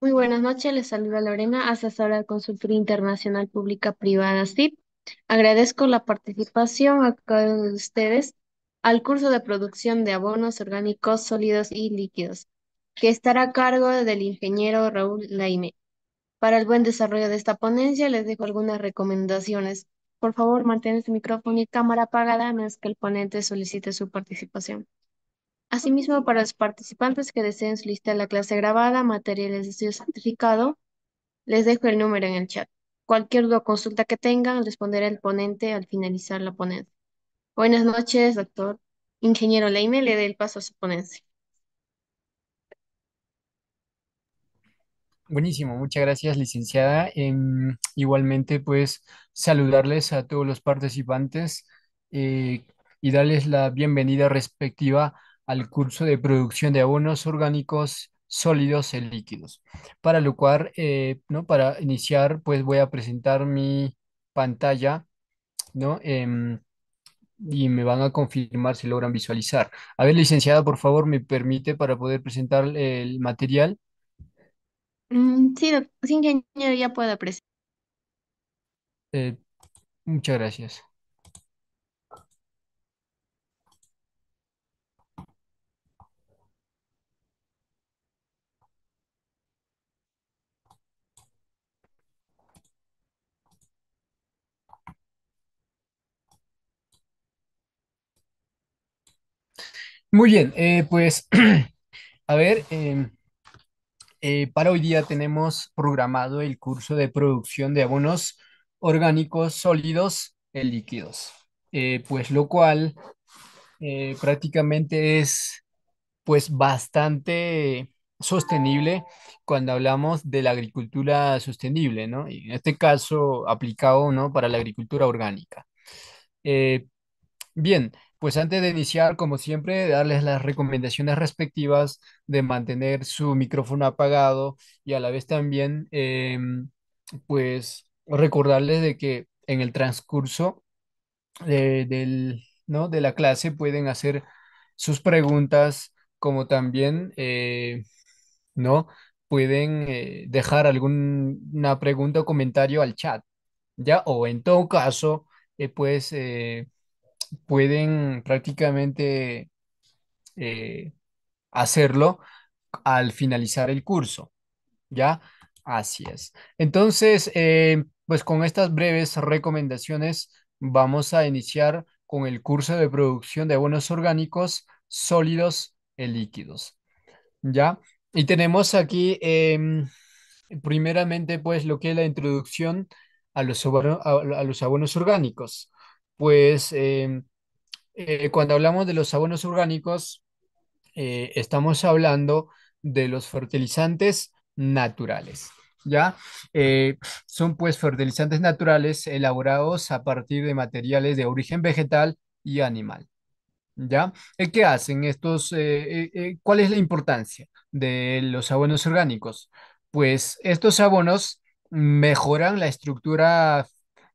Muy buenas noches, les saluda Lorena, asesora de consultoría internacional pública privada SIP. Agradezco la participación a cada uno de ustedes al curso de producción de abonos orgánicos sólidos y líquidos, que estará a cargo del ingeniero Raúl Laime. Para el buen desarrollo de esta ponencia, les dejo algunas recomendaciones. Por favor, mantengan su micrófono y cámara apagada, a menos que el ponente solicite su participación. Asimismo, para los participantes que deseen solicitar la clase grabada, materiales de estudio certificado, les dejo el número en el chat. Cualquier duda o consulta que tengan, responderá el ponente al finalizar la ponencia. Buenas noches, doctor ingeniero Leime, le doy el paso a su ponencia. Buenísimo, muchas gracias, licenciada. Igualmente, pues, saludarles a todos los participantes eh, y darles la bienvenida respectiva al curso de producción de abonos orgánicos sólidos y líquidos. Para lo cual, ¿no? Para iniciar, pues, voy a presentar mi pantalla, ¿no? Y me van a confirmar si logran visualizar. A ver, licenciada, por favor, ¿me permite para poder presentar el material? Sí, sí, ingeniero, ya puedo apreciar. Eh, Muchas gracias. Muy bien, pues a ver, para hoy día tenemos programado el curso de producción de abonos orgánicos sólidos y líquidos. Pues lo cual prácticamente es pues bastante sostenible cuando hablamos de la agricultura sostenible, ¿no? Y en este caso aplicado, ¿no? Para la agricultura orgánica. Eh, Bien, pues antes de iniciar, como siempre, darles las recomendaciones respectivas de mantener su micrófono apagado y a la vez también, pues, recordarles de que en el transcurso ¿no? de la clase pueden hacer sus preguntas, como también, ¿no? Pueden dejar alguna pregunta o comentario al chat, ¿ya? O en todo caso, pues pueden prácticamente eh, hacerlo al finalizar el curso, ¿ya? Así es. Entonces, pues con estas breves recomendaciones vamos a iniciar con el curso de producción de abonos orgánicos sólidos y líquidos, ¿ya? Y tenemos aquí, primeramente, pues lo que es la introducción a los abonos orgánicos. Pues cuando hablamos de los abonos orgánicos, estamos hablando de los fertilizantes naturales, ¿ya? Son pues fertilizantes naturales elaborados a partir de materiales de origen vegetal y animal. ¿Ya? ¿Qué hacen estos? ¿Cuál es la importancia de los abonos orgánicos? Pues estos abonos mejoran la estructura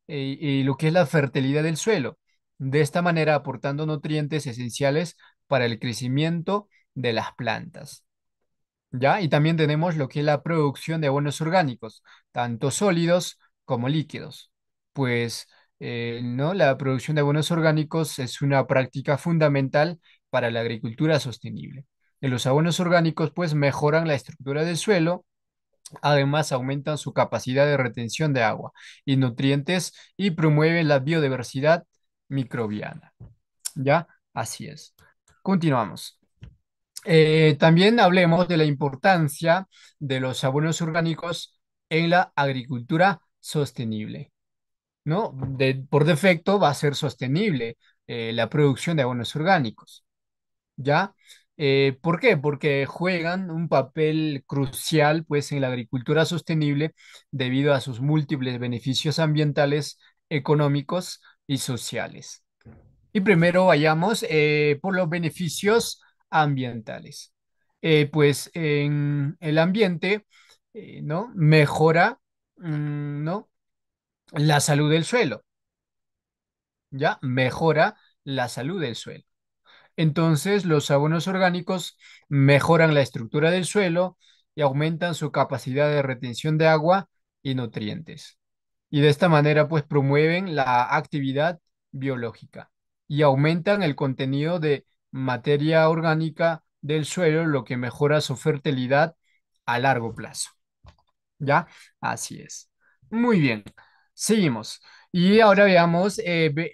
y lo que es la fertilidad del suelo, de esta manera aportando nutrientes esenciales para el crecimiento de las plantas. ¿Ya? Y también tenemos lo que es la producción de abonos orgánicos, tanto sólidos como líquidos. Pues, ¿no? La producción de abonos orgánicos es una práctica fundamental para la agricultura sostenible. Y los abonos orgánicos, pues, mejoran la estructura del suelo, además aumentan su capacidad de retención de agua y nutrientes y promueven la biodiversidad microbiana. ¿Ya? Así es. Continuamos. También hablemos de la importancia de los abonos orgánicos en la agricultura sostenible, ¿no? Por defecto va a ser sostenible la producción de abonos orgánicos, ¿ya? ¿Por qué? Porque juegan un papel crucial, pues, en la agricultura sostenible debido a sus múltiples beneficios ambientales, económicos y sociales. Y primero vayamos por los beneficios ambientales. Pues en el ambiente, ¿no? Mejora, ¿no? La salud del suelo, ¿ya? Mejora la salud del suelo. Entonces, los abonos orgánicos mejoran la estructura del suelo, y aumentan su capacidad de retención de agua y nutrientes. Y de esta manera, pues promueven la actividad biológica y aumentan el contenido de materia orgánica del suelo, lo que mejora su fertilidad a largo plazo. ¿Ya? Así es. Muy bien. Seguimos. Y ahora veamos,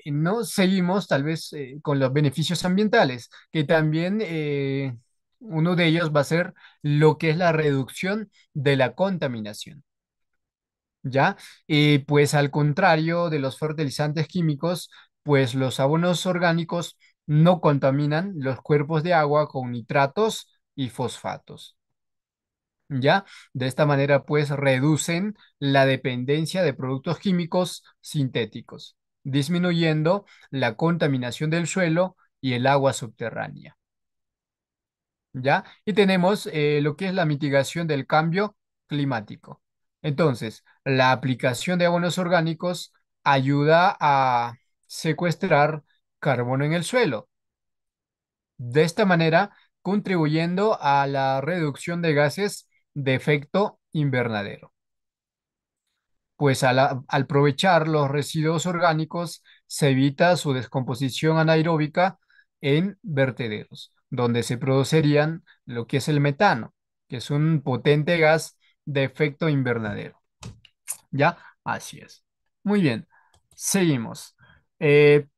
no seguimos tal vez con los beneficios ambientales, que también uno de ellos va a ser lo que es la reducción de la contaminación. ¿Ya? Y pues al contrario de los fertilizantes químicos, pues los abonos orgánicos no contaminan los cuerpos de agua con nitratos y fosfatos. ¿Ya? De esta manera, pues reducen la dependencia de productos químicos sintéticos, disminuyendo la contaminación del suelo y el agua subterránea. ¿Ya? Y tenemos lo que es la mitigación del cambio climático. Entonces, la aplicación de abonos orgánicos ayuda a secuestrar carbono en el suelo, de esta manera contribuyendo a la reducción de gases de efecto invernadero. Pues al aprovechar los residuos orgánicos se evita su descomposición anaeróbica en vertederos, donde se producirían lo que es el metano, que es un potente gas de efecto invernadero. ¿Ya? Así es. Muy bien, seguimos.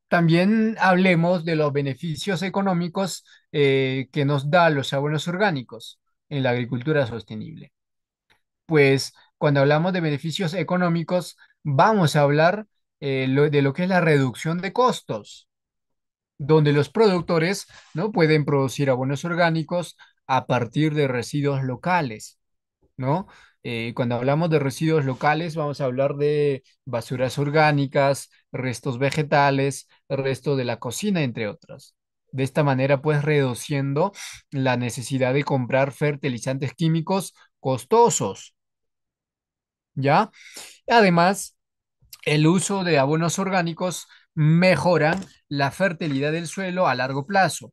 También hablemos de los beneficios económicos que nos da los abonos orgánicos en la agricultura sostenible. Pues cuando hablamos de beneficios económicos, vamos a hablar de lo que es la reducción de costos, donde los productores no pueden producir abonos orgánicos a partir de residuos locales, ¿no? Cuando hablamos de residuos locales, vamos a hablar de basuras orgánicas, restos vegetales, restos de la cocina, entre otras. De esta manera, pues reduciendo la necesidad de comprar fertilizantes químicos costosos, ¿ya? Además, el uso de abonos orgánicos mejora la fertilidad del suelo a largo plazo,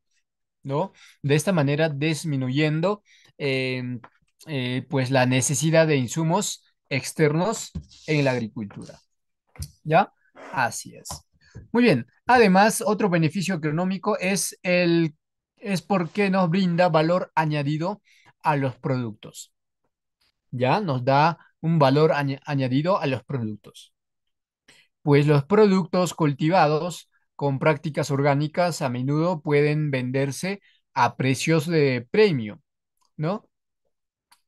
¿no? De esta manera disminuyendo eh, pues la necesidad de insumos externos en la agricultura, ¿ya? Así es. Muy bien. Además, otro beneficio económico es porque nos brinda valor añadido a los productos, ¿ya? Nos da un valor añadido a los productos. Pues los productos cultivados con prácticas orgánicas a menudo pueden venderse a precios de premio, ¿no?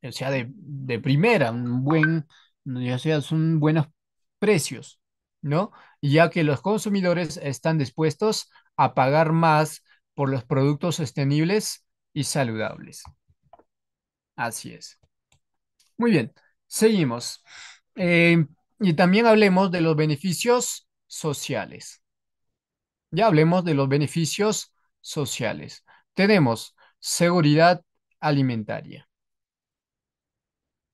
O sea, de primera, ya sea, son buenos precios, ¿no? Ya que los consumidores están dispuestos a pagar más por los productos sostenibles y saludables. Así es. Muy bien, seguimos. Y también hablemos de los beneficios sociales. Ya hablemos de los beneficios sociales. Tenemos seguridad alimentaria.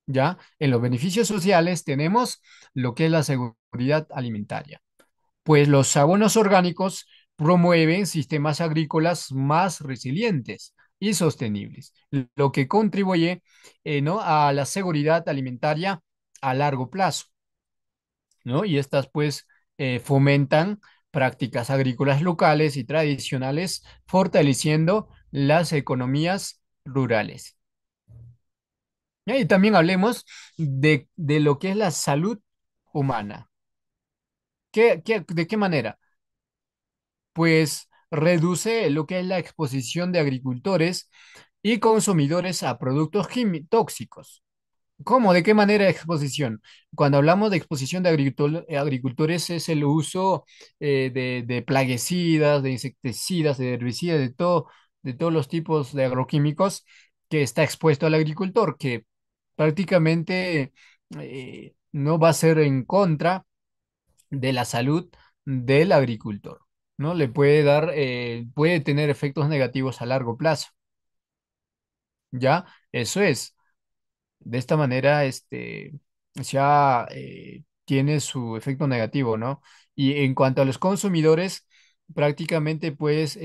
Ya en los beneficios sociales tenemos lo que es la seguridad alimentaria. Pues los abonos orgánicos promueven sistemas agrícolas más resilientes y sostenibles, lo que contribuye ¿no? a la seguridad alimentaria a largo plazo, ¿no? Y estas pues fomentan prácticas agrícolas locales y tradicionales, fortaleciendo las economías rurales. ¿Ya? Y también hablemos de lo que es la salud humana. De qué manera? Pues reduce lo que es la exposición de agricultores y consumidores a productos tóxicos. ¿Cómo? ¿De qué manera exposición? Cuando hablamos de exposición de agricultores es el uso de plaguicidas, de insecticidas, de herbicidas, de todos los tipos de agroquímicos que está expuesto al agricultor, que prácticamente no va a ser en contra de la salud del agricultor, ¿no? Le puede dar, puede tener efectos negativos a largo plazo, ¿ya? Eso es. De esta manera, ya tiene su efecto negativo, ¿no? Y en cuanto a los consumidores, prácticamente pues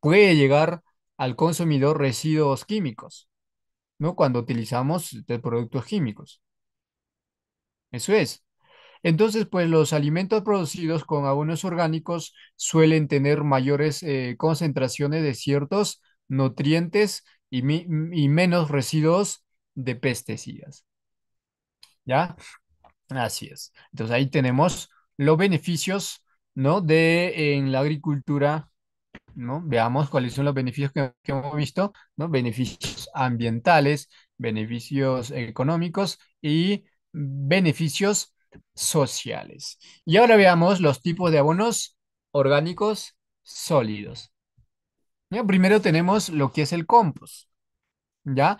puede llegar al consumidor residuos químicos, ¿no? Cuando utilizamos de productos químicos. Eso es. Entonces, pues los alimentos producidos con abonos orgánicos suelen tener mayores concentraciones de ciertos nutrientes y menos residuos de pesticidas. ¿Ya? Así es. Entonces ahí tenemos los beneficios, ¿no? De en la agricultura, ¿no? Veamos cuáles son los beneficios que hemos visto, ¿no? Beneficios ambientales, beneficios económicos y beneficios sociales. Y ahora veamos los tipos de abonos orgánicos sólidos. ¿Ya? Primero tenemos lo que es el compost. ¿Ya?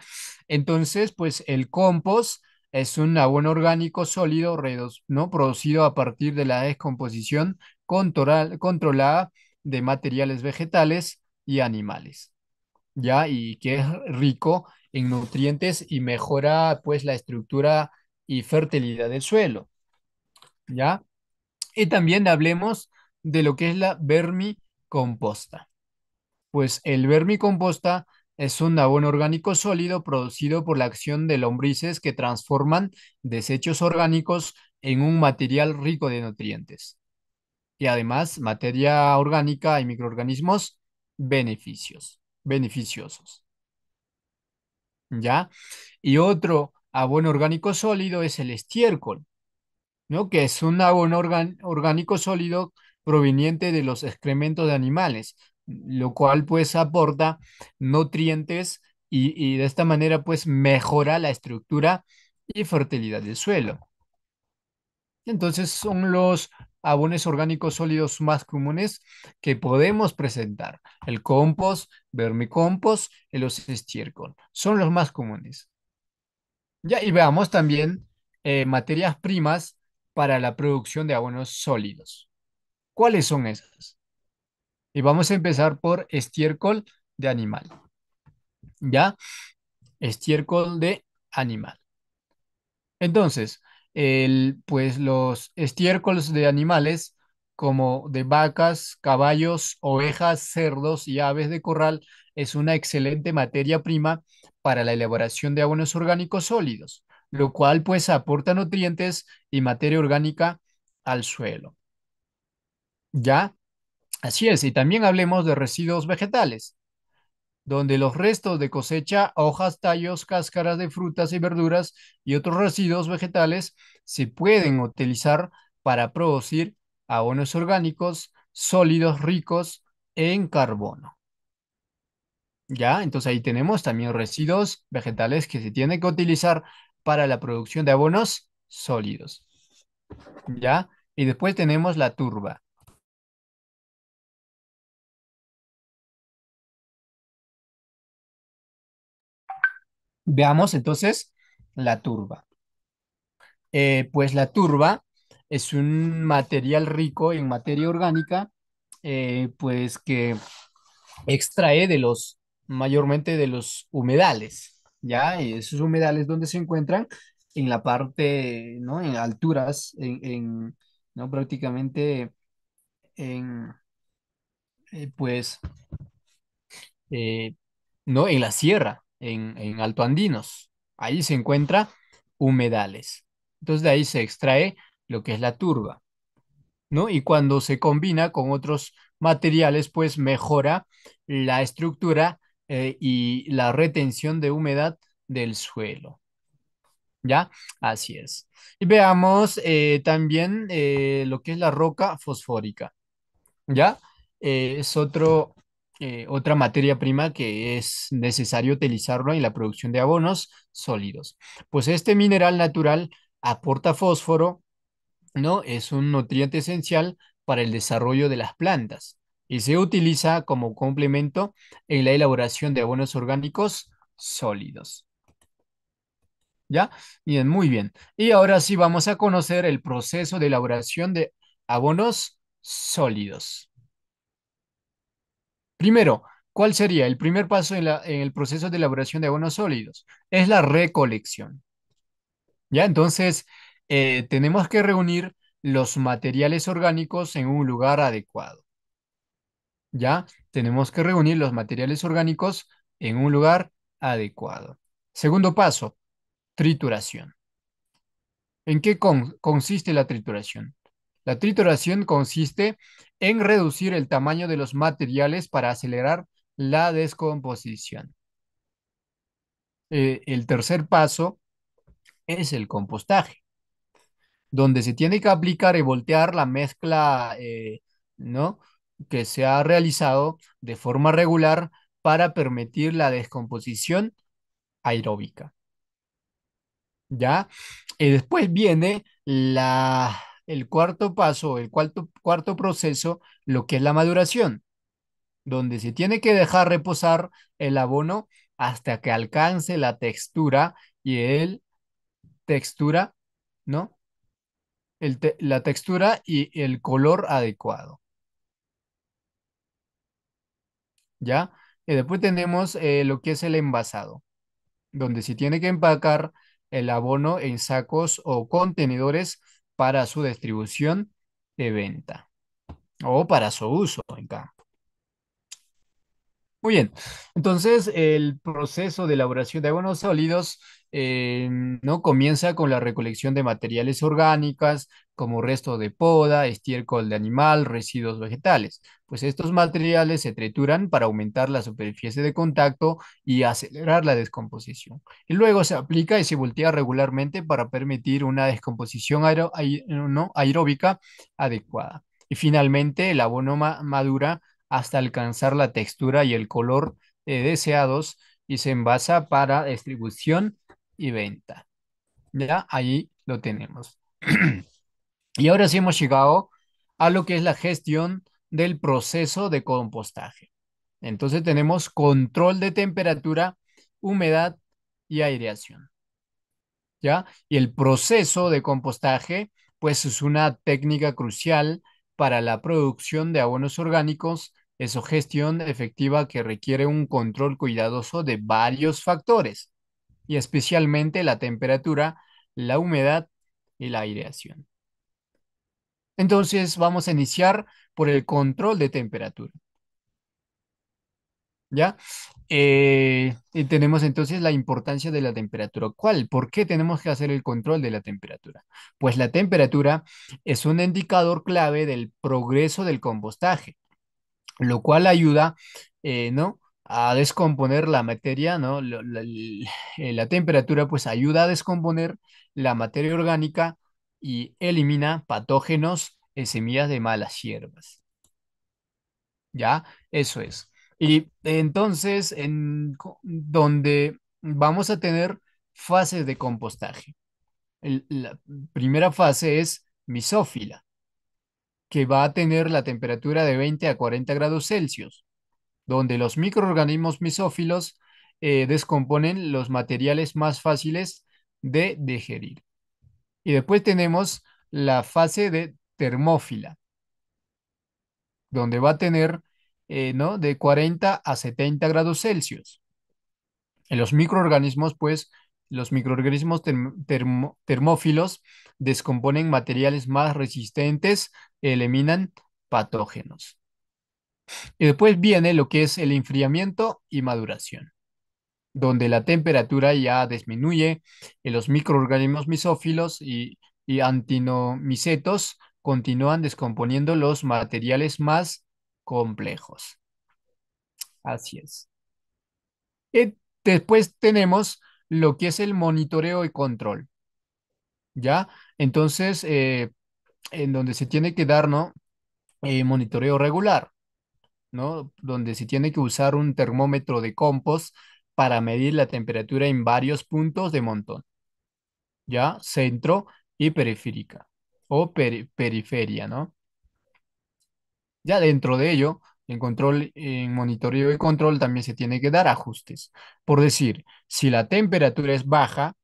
Entonces, pues el compost es un abono orgánico sólido, ¿no? Producido a partir de la descomposición controlada de materiales vegetales y animales, ¿ya? Y que es rico en nutrientes y mejora, pues, la estructura y fertilidad del suelo, ¿ya? Y también hablemos de lo que es la vermicomposta. Pues el vermicomposta es un abono orgánico sólido producido por la acción de lombrices que transforman desechos orgánicos en un material rico de nutrientes. Y además, materia orgánica y microorganismos beneficiosos. ¿Ya? Y otro abono orgánico sólido es el estiércol, ¿no? Que es un abono orgánico sólido proveniente de los excrementos de animales, lo cual pues aporta nutrientes y de esta manera pues mejora la estructura y fertilidad del suelo. Entonces son los abonos orgánicos sólidos más comunes que podemos presentar. El compost, vermicompost y los estiércol son los más comunes. Ya, y veamos también materias primas para la producción de abonos sólidos. ¿Cuáles son esas? Y vamos a empezar por estiércol de animal. ¿Ya? Estiércol de animal. Entonces, pues los estiércoles de animales, como de vacas, caballos, ovejas, cerdos y aves de corral, es una excelente materia prima para la elaboración de abonos orgánicos sólidos, lo cual pues aporta nutrientes y materia orgánica al suelo. ¿Ya? Así es, y también hablemos de residuos vegetales, donde los restos de cosecha, hojas, tallos, cáscaras de frutas y verduras y otros residuos vegetales se pueden utilizar para producir abonos orgánicos sólidos ricos en carbono. ¿Ya? Entonces ahí tenemos también residuos vegetales que se tienen que utilizar para la producción de abonos sólidos. ¿Ya? Y después tenemos la turba. Veamos entonces la turba. Pues la turba es un material rico en materia orgánica, pues que extrae mayormente de los humedales, ¿ya? Y esos humedales donde se encuentran en la parte, ¿no? En alturas, ¿no? Prácticamente en, pues, eh, ¿no? En la sierra, en altoandinos. Ahí se encuentra humedales. Entonces de ahí se extrae lo que es la turba, ¿no? Y cuando se combina con otros materiales, pues mejora la estructura y la retención de humedad del suelo, ¿ya? Así es. Y veamos también lo que es la roca fosfórica, ¿ya? Es otra materia prima que es necesario utilizarlo en la producción de abonos sólidos. Pues este mineral natural aporta fósforo, ¿no? Es un nutriente esencial para el desarrollo de las plantas y se utiliza como complemento en la elaboración de abonos orgánicos sólidos. ¿Ya? Bien, muy bien. Y ahora sí vamos a conocer el proceso de elaboración de abonos sólidos. Primero, ¿cuál sería el primer paso en el proceso de elaboración de abonos sólidos? Es la recolección. ¿Ya? Entonces, tenemos que reunir los materiales orgánicos en un lugar adecuado. ¿Ya? Tenemos que reunir los materiales orgánicos en un lugar adecuado. Segundo paso, trituración. ¿En qué consiste la trituración? La trituración consiste en reducir el tamaño de los materiales para acelerar la descomposición. El tercer paso es el compostaje, donde se tiene que aplicar y voltear la mezcla, ¿no? que se ha realizado de forma regular para permitir la descomposición aeróbica. ¿Ya? Y después viene el cuarto paso, el cuarto proceso, lo que es la maduración, donde se tiene que dejar reposar el abono hasta que alcance la textura y el textura, ¿no? La textura y el color adecuado, ¿ya? Y después tenemos lo que es el envasado, donde se tiene que empacar el abono en sacos o contenedores para su distribución de venta o para su uso en campo. Muy bien, entonces el proceso de elaboración de abonos sólidos no comienza con la recolección de materiales orgánicas como resto de poda, estiércol de animal, residuos vegetales, pues estos materiales se trituran para aumentar la superficie de contacto y acelerar la descomposición. Y luego se aplica y se voltea regularmente para permitir una descomposición no, aeróbica adecuada. Y finalmente el abono madura hasta alcanzar la textura y el color deseados y se envasa para distribución y venta. Ya, ahí lo tenemos. Y ahora sí hemos llegado a lo que es la gestión del proceso de compostaje. Entonces tenemos control de temperatura, humedad y aireación. ¿Ya? Y el proceso de compostaje, pues es una técnica crucial para la producción de abonos orgánicos, es su gestión efectiva que requiere un control cuidadoso de varios factores, y especialmente la temperatura, la humedad y la aireación. Entonces vamos a iniciar por el control de temperatura. ¿Ya? Y tenemos entonces la importancia de la temperatura. ¿Cuál? ¿Por qué tenemos que hacer el control de la temperatura? Pues la temperatura es un indicador clave del progreso del compostaje, lo cual ayuda, ¿no? a descomponer la materia, ¿no? La temperatura pues ayuda a descomponer la materia orgánica y elimina patógenos y semillas de malas hierbas. ¿Ya? Eso es. Y entonces, donde vamos a tener fases de compostaje. La primera fase es misófila, que va a tener la temperatura de 20 a 40 grados Celsius, donde los microorganismos misófilos descomponen los materiales más fáciles de digerir. Y después tenemos la fase de termófila, donde va a tener ¿no? de 40 a 70 grados Celsius. En los microorganismos, pues, los microorganismos termófilos descomponen materiales más resistentes, eliminan patógenos. Y después viene lo que es el enfriamiento y maduración, donde la temperatura ya disminuye y los microorganismos misófilos y antinomicetos continúan descomponiendo los materiales más complejos. Así es. Y después tenemos lo que es el monitoreo y control, ¿ya? Entonces, en donde se tiene que dar, ¿no? Monitoreo regular, ¿no? Donde se tiene que usar un termómetro de compost para medir la temperatura en varios puntos de montón, ¿ya? Centro y periférica o periferia, ¿no? Ya dentro de ello, en control, en monitoreo y control también se tiene que dar ajustes. Por decir, si la temperatura es baja,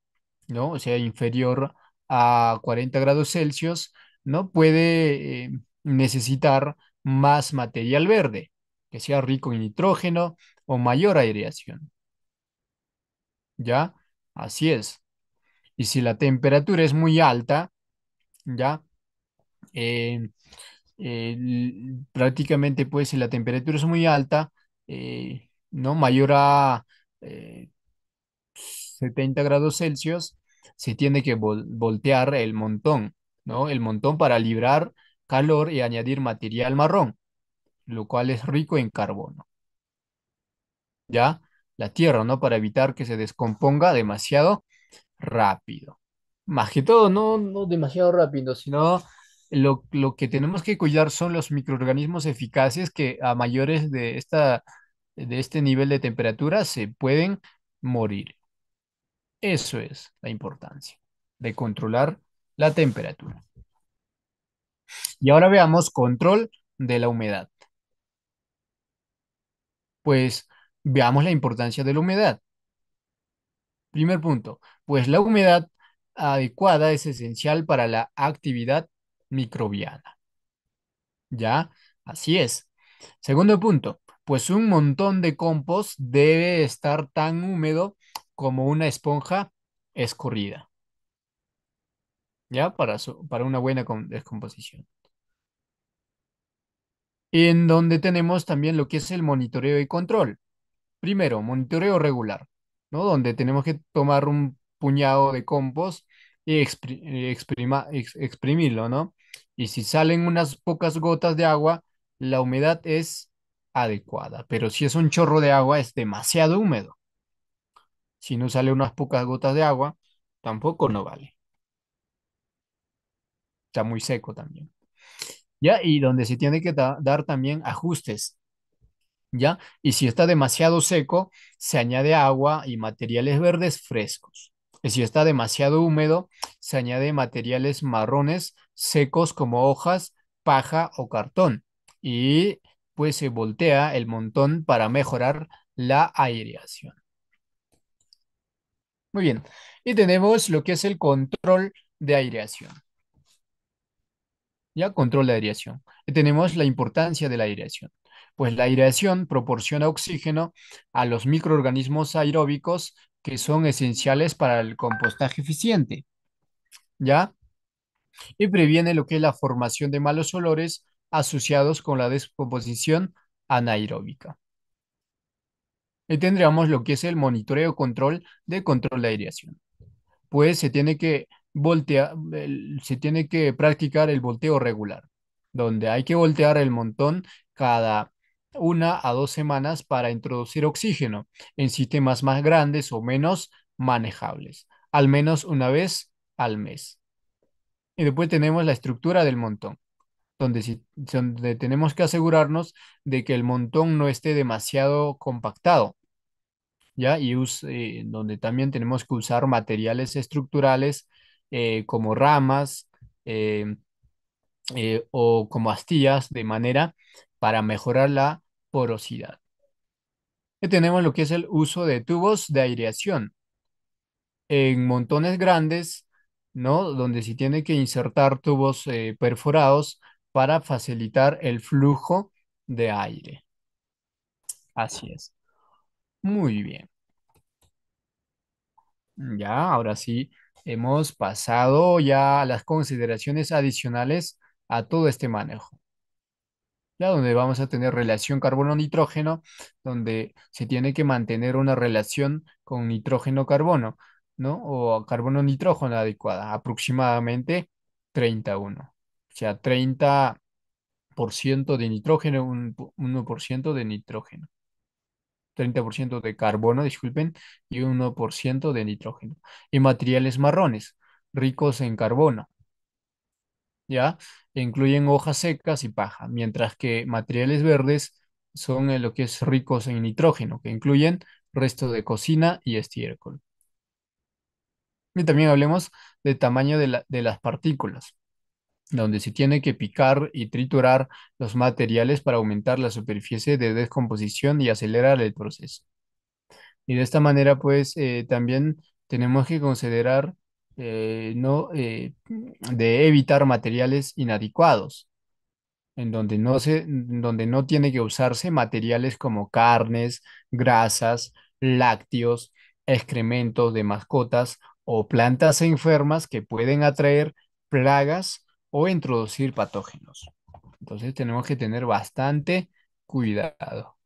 ¿no? O sea, inferior a 40 grados Celsius, ¿no? Puede necesitar más material verde, que sea rico en nitrógeno o mayor aireación, ¿ya? Así es. Y si la temperatura es muy alta, ¿ya? Eh, prácticamente, pues, si la temperatura es muy alta, ¿no? Mayor a 70 grados Celsius, se tiene que voltear el montón, ¿no? El montón para librar calor y añadir material marrón, lo cual es rico en carbono, ¿ya? La tierra, ¿no? Para evitar que se descomponga demasiado rápido. Más que todo, no demasiado rápido, sino lo que tenemos que cuidar son los microorganismos eficaces que a mayores de este nivel de temperatura se pueden morir. Eso es la importancia de controlar la temperatura. Y ahora veamos control de la humedad. Pues veamos la importancia de la humedad. Primer punto, pues la humedad adecuada es esencial para la actividad microbiana. ¿Ya? Así es. Segundo punto, pues un montón de compost debe estar tan húmedo como una esponja escurrida, ¿ya? Para una buena descomposición. En donde tenemos también lo que es el monitoreo y control. Primero, monitoreo regular, ¿no? Donde tenemos que tomar un puñado de compost y exprimirlo, ¿no? Y si salen unas pocas gotas de agua, la humedad es adecuada, pero si es un chorro de agua, es demasiado húmedo. Si no sale unas pocas gotas de agua, tampoco no vale. Está muy seco también. ¿Ya? Y donde se tiene que dar también ajustes. ¿Ya? Y si está demasiado seco, se añade agua y materiales verdes frescos. Y si está demasiado húmedo, se añade materiales marrones secos como hojas, paja o cartón. Y pues se voltea el montón para mejorar la aireación. Muy bien. Y tenemos lo que es el control de aireación. Ya, control de aireación. Y tenemos la importancia de la aireación. Pues la aireación proporciona oxígeno a los microorganismos aeróbicos que son esenciales para el compostaje eficiente, ¿ya? Y previene lo que es la formación de malos olores asociados con la descomposición anaeróbica. Y tendríamos lo que es el monitoreo control de control de aireación. Pues se tiene que voltear, se tiene que practicar el volteo regular, donde hay que voltear el montón cada 1 a 2 semanas para introducir oxígeno en sistemas más grandes o menos manejables, al menos una vez al mes. Y después tenemos la estructura del montón, donde tenemos que asegurarnos de que el montón no esté demasiado compactado, ¿ya? Donde también tenemos que usar materiales estructurales como ramas eh, o como astillas de manera para mejorar la porosidad. Y tenemos lo que es el uso de tubos de aireación en montones grandes, ¿no? Donde se tiene que insertar tubos perforados para facilitar el flujo de aire. Así es. Muy bien. Ya, ahora sí, hemos pasado ya a las consideraciones adicionales a todo este manejo. Ya donde vamos a tener relación carbono-nitrógeno, donde se tiene que mantener una relación con nitrógeno-carbono, ¿no? O carbono-nitrógeno adecuada, aproximadamente 31. O sea, 30% de nitrógeno, 1% de nitrógeno. 30% de carbono, disculpen, y 1% de nitrógeno. Y materiales marrones, ricos en carbono, ¿ya? Incluyen hojas secas y paja, mientras que materiales verdes son lo que es ricos en nitrógeno, que incluyen resto de cocina y estiércol. Y también hablemos del tamaño de las partículas, donde se tiene que picar y triturar los materiales para aumentar la superficie de descomposición y acelerar el proceso. Y de esta manera, pues, también tenemos que considerar, no, de evitar materiales inadecuados, donde no tiene que usarse materiales como carnes, grasas, lácteos, excrementos de mascotas o plantas enfermas que pueden atraer plagas o introducir patógenos. Entonces tenemos que tener bastante cuidado.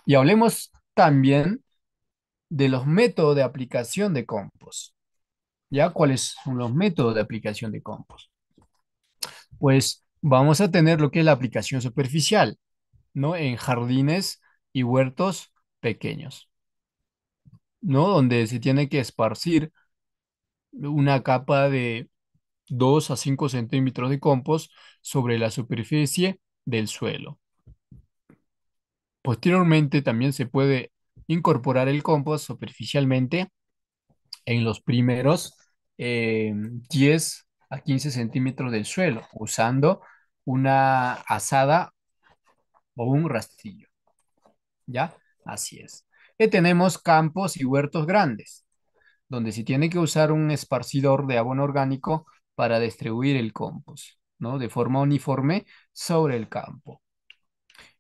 Y hablemos también de los métodos de aplicación de compost. ¿Ya? ¿Cuáles son los métodos de aplicación de compost? Pues vamos a tener lo que es la aplicación superficial, ¿no? En jardines y huertos pequeños, ¿no? Donde se tiene que esparcir una capa de 2 a 5 centímetros de compost sobre la superficie del suelo. Posteriormente también se puede incorporar el compost superficialmente en los primeros 10 a 15 centímetros del suelo, usando una azada o un rastrillo, ¿ya? Así es. Y tenemos campos y huertos grandes, donde se tiene que usar un esparcidor de abono orgánico para distribuir el compost, ¿no? De forma uniforme sobre el campo.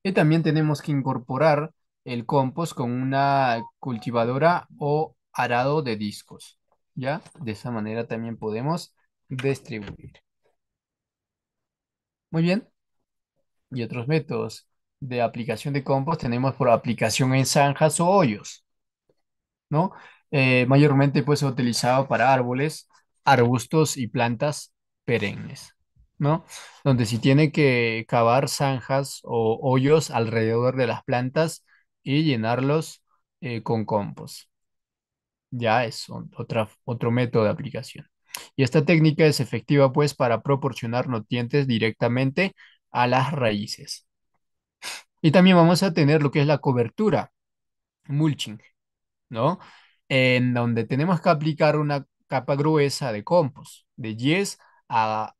Y también tenemos que incorporar el compost con una cultivadora o arado de discos, ¿ya? De esa manera también podemos distribuir. Muy bien. Y otros métodos de aplicación de compost tenemos por aplicación en zanjas o hoyos, ¿no? Mayormente pues utilizado para árboles, arbustos y plantas perennes, ¿no? Donde se tiene que cavar zanjas o hoyos alrededor de las plantas y llenarlos con compost. Ya es otro método de aplicación. Y esta técnica es efectiva pues para proporcionar nutrientes directamente a las raíces. Y también vamos a tener lo que es la cobertura, mulching, ¿no? En donde tenemos que aplicar una capa gruesa de compost, de 10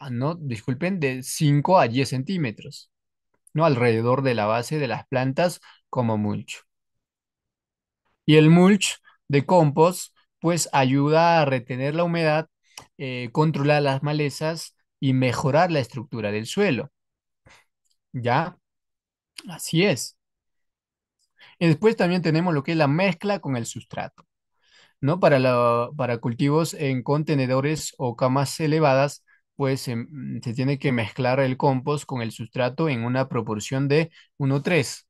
no, disculpen, de 5 a 10 centímetros, ¿no? Alrededor de la base de las plantas como mulch. Y el mulch de compost, pues ayuda a retener la humedad, controlar las malezas y mejorar la estructura del suelo, ¿ya? Así es. Y después también tenemos lo que es la mezcla con el sustrato, ¿no? Para cultivos en contenedores o camas elevadas, pues se tiene que mezclar el compost con el sustrato en una proporción de 1:3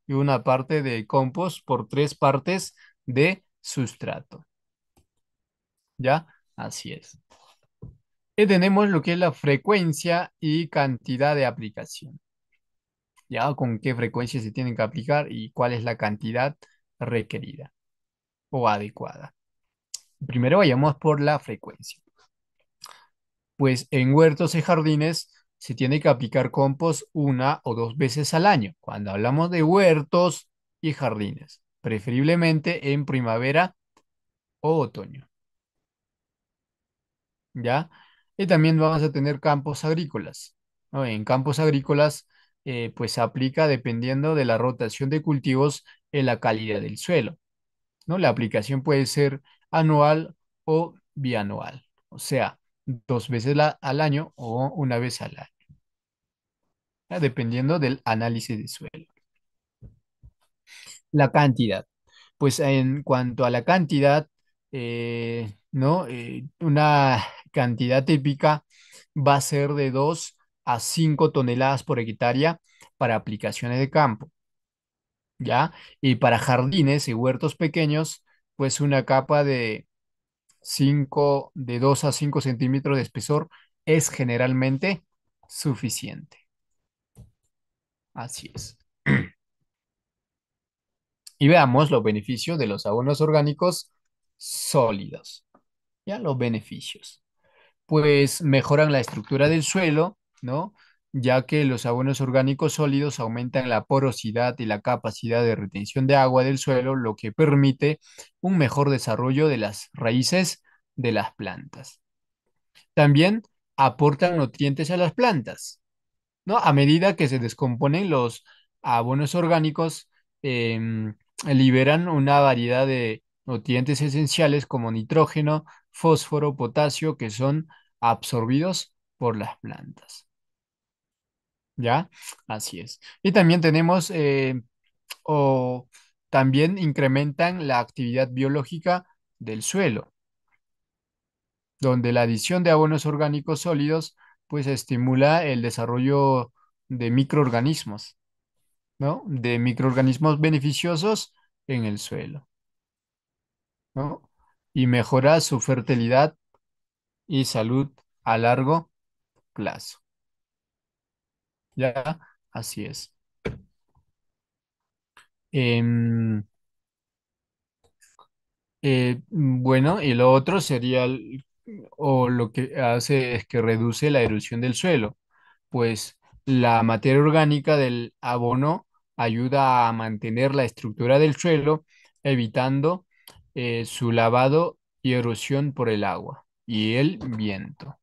y una parte de compost por 3 partes de sustrato. ¿Ya? Así es. Y tenemos lo que es la frecuencia y cantidad de aplicación. ¿Ya? Con qué frecuencia se tienen que aplicar y cuál es la cantidad requerida o adecuada. Primero vayamos por la frecuencia. Pues en huertos y jardines se tiene que aplicar compost 1 o 2 veces al año. Cuando hablamos de huertos y jardines, preferiblemente en primavera o otoño, ¿ya? Y también vamos a tener campos agrícolas, ¿no? En campos agrícolas, pues se aplica dependiendo de la rotación de cultivos en la calidad del suelo, ¿no? La aplicación puede ser anual o bianual, o sea, 2 veces al año o una vez al año, ¿ya? Dependiendo del análisis de suelo. La cantidad. Pues en cuanto a la cantidad, ¿no? Una cantidad típica va a ser de 2 a 5 toneladas por hectárea para aplicaciones de campo, ¿ya? Y para jardines y huertos pequeños, pues una capa de 2 a 5 centímetros de espesor es generalmente suficiente. Así es. Y veamos los beneficios de los abonos orgánicos sólidos. ¿Ya? Los beneficios. Pues mejoran la estructura del suelo, ¿no? Ya que los abonos orgánicos sólidos aumentan la porosidad y la capacidad de retención de agua del suelo, lo que permite un mejor desarrollo de las raíces de las plantas. También aportan nutrientes a las plantas, ¿no? A medida que se descomponen los abonos orgánicos, liberan una variedad de nutrientes esenciales como nitrógeno, fósforo, potasio, que son absorbidos por las plantas. ¿Ya? Así es. Y también tenemos, o también incrementan la actividad biológica del suelo, donde la adición de abonos orgánicos sólidos, pues estimula el desarrollo de microorganismos, ¿no? De microorganismos beneficiosos en el suelo, ¿no? Y mejora su fertilidad y salud a largo plazo. ¿Ya? Así es. Em, bueno, y lo otro sería, o lo que hace es que reduce la erosión del suelo, pues la materia orgánica del abono ayuda a mantener la estructura del suelo, evitando su lavado y erosión por el agua y el viento.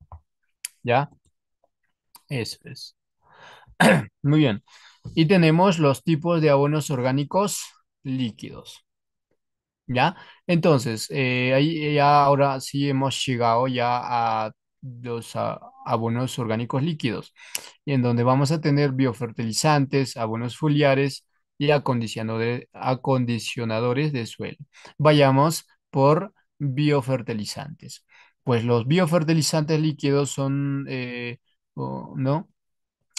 ¿Ya? Eso es. Muy bien. Y tenemos los tipos de abonos orgánicos líquidos. ¿Ya? Entonces, ahí ya ahora sí hemos llegado ya a los abonos orgánicos líquidos, y en donde vamos a tener biofertilizantes, abonos foliares y acondicionadores de suelo. Vayamos por biofertilizantes. Pues los biofertilizantes líquidos son, ¿no?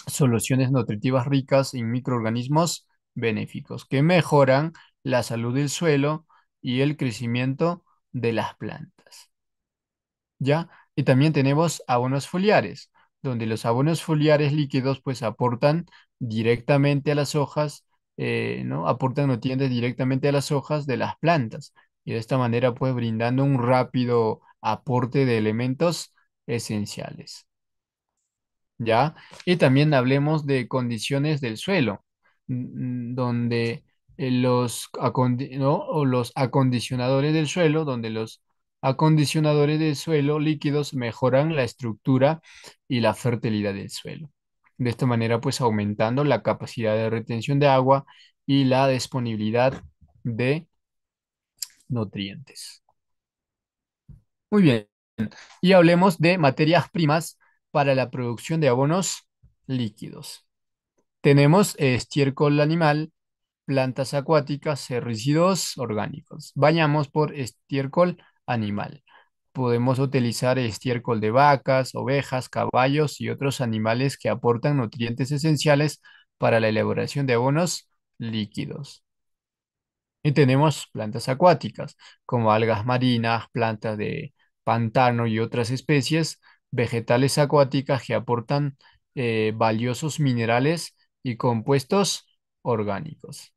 Soluciones nutritivas ricas en microorganismos benéficos que mejoran la salud del suelo y el crecimiento de las plantas. ¿Ya? Y también tenemos abonos foliares, donde los abonos foliares líquidos pues aportan directamente a las hojas, ¿no? Aportan nutrientes directamente a las hojas de las plantas y de esta manera pues brindando un rápido aporte de elementos esenciales. ¿Ya? Y también hablemos de condiciones del suelo, donde ¿no? O los acondicionadores del suelo, donde los acondicionadores del suelo líquidos mejoran la estructura y la fertilidad del suelo. De esta manera, pues aumentando la capacidad de retención de agua y la disponibilidad de nutrientes. Muy bien. Y hablemos de materias primas para la producción de abonos líquidos. Tenemos estiércol animal, plantas acuáticas, residuos orgánicos. Vayamos por estiércol animal. Podemos utilizar estiércol de vacas, ovejas, caballos y otros animales que aportan nutrientes esenciales para la elaboración de abonos líquidos. Y tenemos plantas acuáticas, como algas marinas, plantas de pantano y otras especies vegetales acuáticas que aportan valiosos minerales y compuestos orgánicos.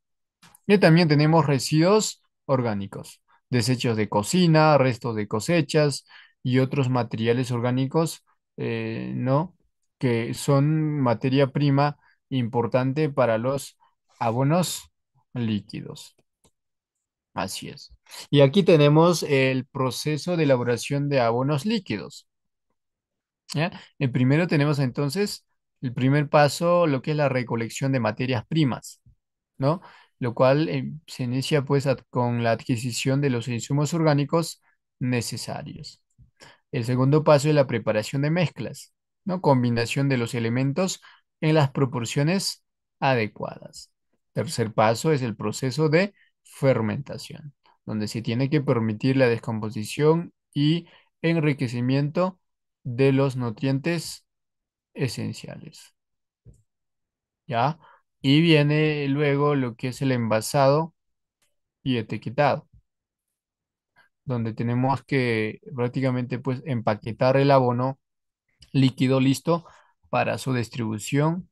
Y también tenemos residuos orgánicos, desechos de cocina, restos de cosechas y otros materiales orgánicos, ¿no? Que son materia prima importante para los abonos líquidos. Así es. Y aquí tenemos el proceso de elaboración de abonos líquidos. ¿Ya? El primero tenemos entonces el primer paso, lo que es la recolección de materias primas, ¿no? Lo cual se inicia pues con la adquisición de los insumos orgánicos necesarios. El segundo paso es la preparación de mezclas, ¿no? Combinación de los elementos en las proporciones adecuadas. Tercer paso es el proceso de fermentación, donde se tiene que permitir la descomposición y enriquecimiento de los nutrientes esenciales, ¿ya? Y viene luego lo que es el envasado y etiquetado, donde tenemos que prácticamente pues empaquetar el abono líquido listo para su distribución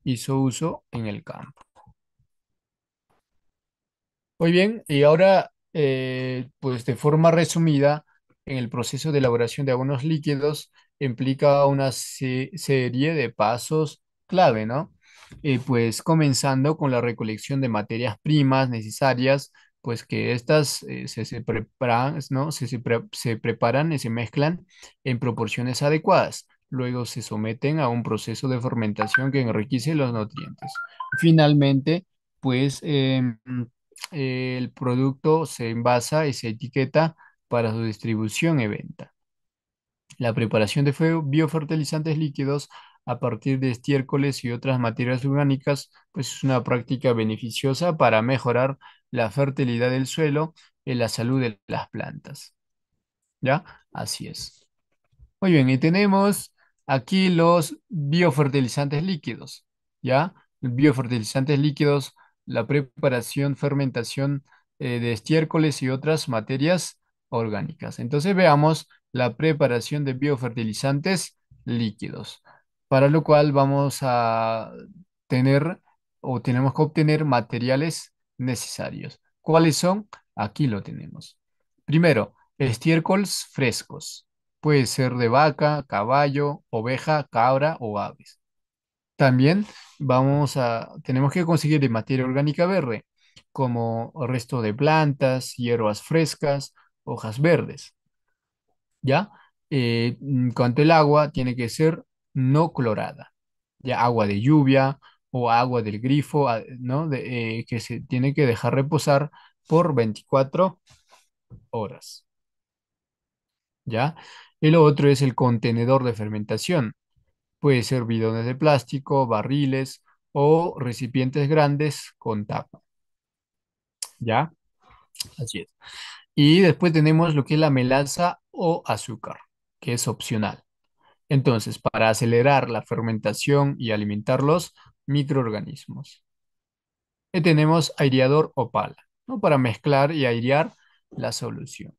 y su uso en el campo. Muy bien, y ahora, pues de forma resumida, en el proceso de elaboración de abonos líquidos implica una serie de pasos clave, ¿no? Pues comenzando con la recolección de materias primas necesarias, pues que estas se preparan, ¿no? Se preparan y se mezclan en proporciones adecuadas. Luego se someten a un proceso de fermentación que enriquece los nutrientes. Finalmente, pues el producto se envasa y se etiqueta para su distribución y venta. La preparación de biofertilizantes líquidos a partir de estiércoles y otras materias orgánicas, pues es una práctica beneficiosa para mejorar la fertilidad del suelo y la salud de las plantas. ¿Ya? Así es. Muy bien, y tenemos aquí los biofertilizantes líquidos. ¿Ya? Biofertilizantes líquidos la preparación, fermentación de estiércoles y otras materias orgánicas. Entonces veamos la preparación de biofertilizantes líquidos, para lo cual vamos a tener o tenemos que obtener materiales necesarios. ¿Cuáles son? Aquí lo tenemos. Primero, estiércoles frescos. Puede ser de vaca, caballo, oveja, cabra o aves. También tenemos que conseguir de materia orgánica verde, como resto de plantas, hierbas frescas, hojas verdes, ¿ya? En cuanto al agua, tiene que ser no clorada, ya agua de lluvia o agua del grifo, ¿no? Que se tiene que dejar reposar por 24 horas, ¿ya? Y lo otro es el contenedor de fermentación. Puede ser bidones de plástico, barriles o recipientes grandes con tapa, ¿ya? Así es. Y después tenemos lo que es la melaza o azúcar, que es opcional. Entonces, para acelerar la fermentación y alimentar los microorganismos. Y tenemos aireador o pala, ¿no? Para mezclar y airear la solución,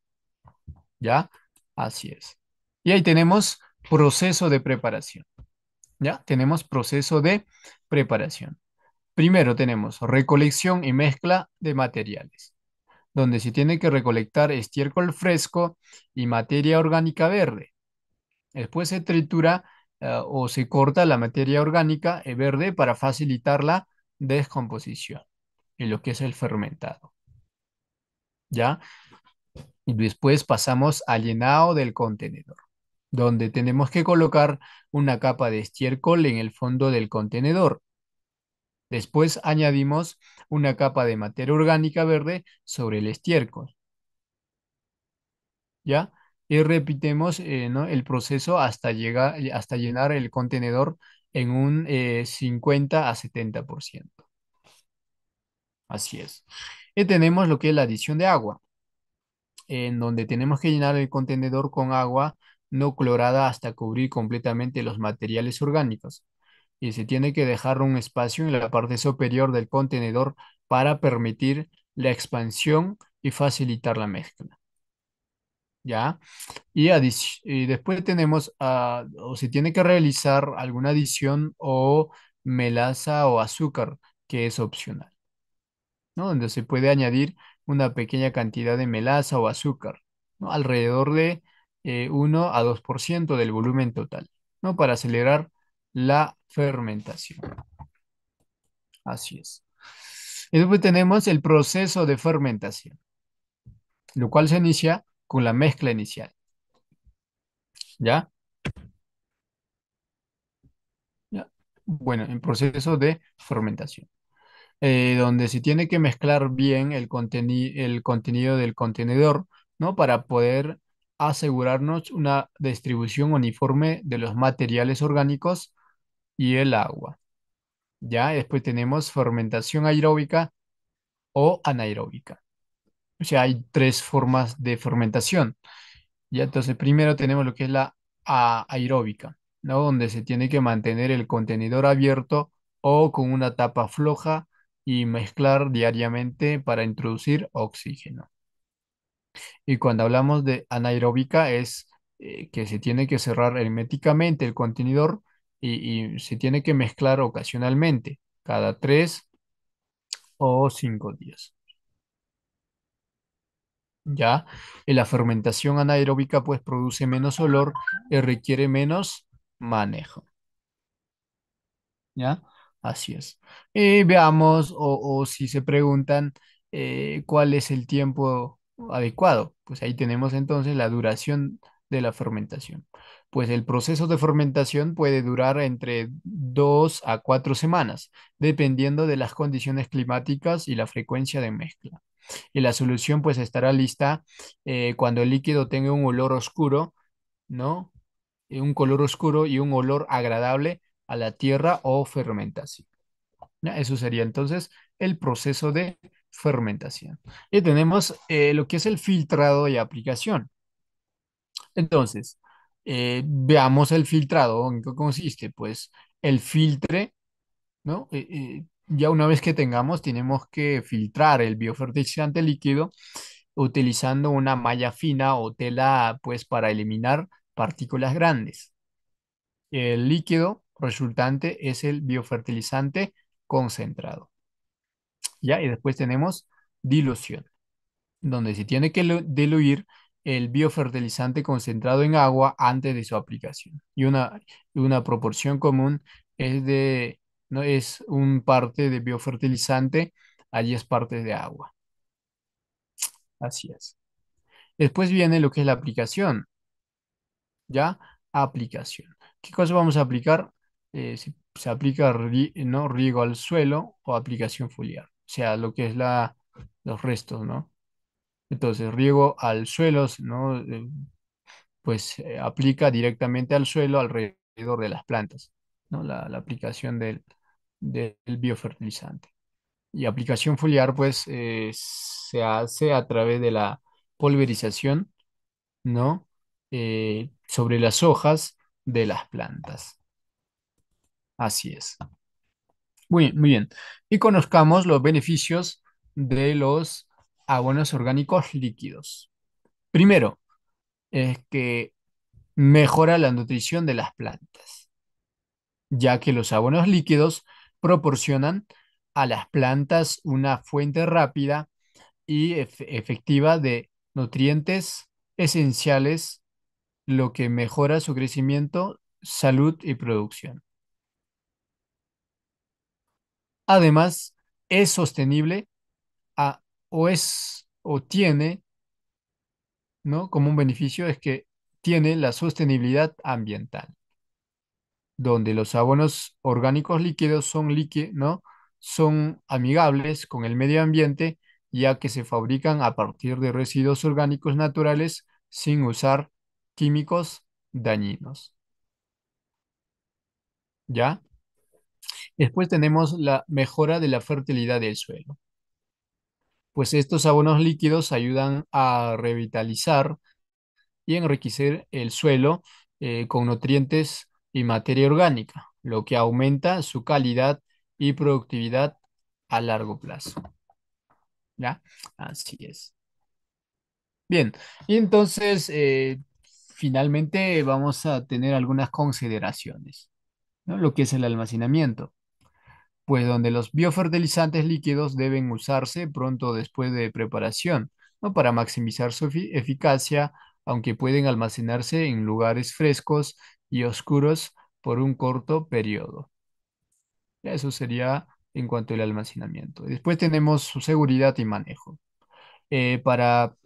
¿ya? Así es. Y ahí tenemos proceso de preparación, ¿ya? Tenemos proceso de preparación. Primero tenemos recolección y mezcla de materiales, donde se tiene que recolectar estiércol fresco y materia orgánica verde. Después se tritura o se corta la materia orgánica verde para facilitar la descomposición y lo que es el fermentado, ¿ya? Y después pasamos al llenado del contenedor, donde tenemos que colocar una capa de estiércol en el fondo del contenedor. Después añadimos una capa de materia orgánica verde sobre el estiércol, ¿ya? Y repitemos, ¿no? el proceso hasta llegar, hasta llenar el contenedor en un 50 a 70%. Así es. Y tenemos lo que es la adición de agua, en donde tenemos que llenar el contenedor con agua no clorada hasta cubrir completamente los materiales orgánicos. Y se tiene que dejar un espacio en la parte superior del contenedor para permitir la expansión y facilitar la mezcla. ¿Ya? Y después tenemos, o se tiene que realizar alguna adición o melaza o azúcar, que es opcional, ¿no? Donde se puede añadir una pequeña cantidad de melaza o azúcar, ¿no? Alrededor de 1 a 2% del volumen total, ¿no? Para acelerar la fermentación. Así es. Y después tenemos el proceso de fermentación, lo cual se inicia con la mezcla inicial, ¿ya? ¿Ya? Bueno, en proceso de fermentación, donde se tiene que mezclar bien el contenido del contenedor, ¿no? Para poder asegurarnos una distribución uniforme de los materiales orgánicos y el agua. Ya, después tenemos fermentación aeróbica o anaeróbica. O sea, hay tres formas de fermentación. Ya, entonces primero tenemos lo que es la aeróbica, ¿no? Donde se tiene que mantener el contenedor abierto o con una tapa floja y mezclar diariamente para introducir oxígeno. Y cuando hablamos de anaeróbica es que se tiene que cerrar herméticamente el contenedor y se tiene que mezclar ocasionalmente, cada 3 o 5 días. ¿Ya? Y la fermentación anaeróbica pues produce menos olor y requiere menos manejo, ¿ya? Así es. Y veamos, o si se preguntan cuál es el tiempo adecuado, pues ahí tenemos entonces la duración de la fermentación. Pues el proceso de fermentación puede durar entre 2 a 4 semanas, dependiendo de las condiciones climáticas y la frecuencia de mezcla. Y la solución pues estará lista cuando el líquido tenga un olor oscuro, ¿no? Un color oscuro y un olor agradable a la tierra o fermentación. ¿Ya? Eso sería entonces el proceso de fermentación. Y tenemos lo que es el filtrado y aplicación. Entonces, veamos el filtrado. ¿En qué consiste? Pues el filtre, ¿no? Ya una vez que tengamos, tenemos que filtrar el biofertilizante líquido utilizando una malla fina o tela, pues, para eliminar partículas grandes. El líquido resultante es el biofertilizante concentrado. ¿Ya? Y después tenemos dilución, donde se tiene que diluir el biofertilizante concentrado en agua antes de su aplicación. Y una proporción común es de, no es un parte de biofertilizante a 10 partes de agua. Así es. Después viene lo que es la aplicación, ¿ya? Aplicación. ¿Qué cosa vamos a aplicar? Si se aplica ¿no? riego al suelo o aplicación foliar, o sea, lo que es los restos, ¿no? Entonces, riego al suelo, ¿no? Pues aplica directamente al suelo alrededor de las plantas, ¿no? La aplicación del biofertilizante. Y aplicación foliar, pues, se hace a través de la pulverización, ¿no? Sobre las hojas de las plantas. Así es. Muy bien. Y conozcamos los beneficios de los abonos orgánicos líquidos. Primero, es que mejora la nutrición de las plantas, ya que los abonos líquidos proporcionan a las plantas una fuente rápida y efectiva de nutrientes esenciales, lo que mejora su crecimiento, salud y producción. Además, es sostenible a- o tiene, ¿no? Como un beneficio es que tiene la sostenibilidad ambiental, donde los abonos orgánicos líquidos ¿no? Son amigables con el medio ambiente, ya que se fabrican a partir de residuos orgánicos naturales sin usar químicos dañinos. ¿Ya? Después tenemos la mejora de la fertilidad del suelo. Pues estos abonos líquidos ayudan a revitalizar y enriquecer el suelo con nutrientes y materia orgánica, lo que aumenta su calidad y productividad a largo plazo. ¿Ya? Así es. Bien, y entonces finalmente vamos a tener algunas consideraciones, ¿no? Lo que es el almacenamiento, pues donde los biofertilizantes líquidos deben usarse pronto después de preparación, ¿no? Para maximizar su eficacia, aunque pueden almacenarse en lugares frescos y oscuros por un corto periodo. Ya, eso sería en cuanto al almacenamiento. Después tenemos su seguridad y manejo. Para